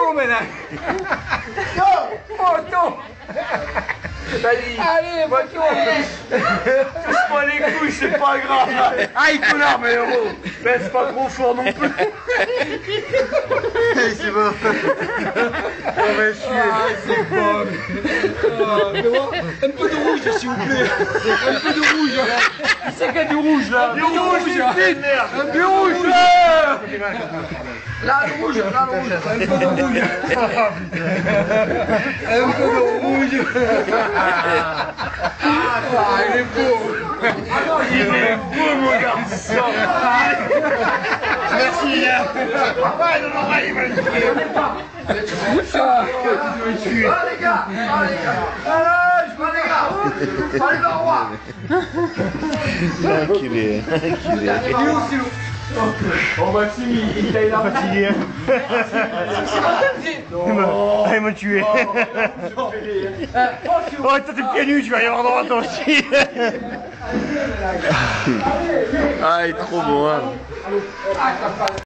Moto maintenant. Moto. Allez, moto. Touche-moi les couilles, c'est pas grave. Aïe, connard, mais héros. Baisse pas trop fort non plus. C'est bon. On va chier. C'est bon. Un peu de rouge, s'il vous plaît. Un peu de rouge. Qui c'est qu'il y a du rouge là? Du rouge, vite. Un peu rouge là. Là, le rouge, là, le rouge. Un peu de rouge. Un peu de rouge. Ah, il est beau. Il est beau mon garçon. Merci, gars. Ouais, dans l'oreille, il va le tuer. Ah les gars, allez, je vois les gars, allez le roi. Enculé. Il est où, Silou? Oh Maxime, il t'a élargi. Fatigué. Non. Ah, il m'a tué. Oh, toi t'es pieds nus, tu vas y avoir droit toi aussi. Ah, il est trop bon, hein.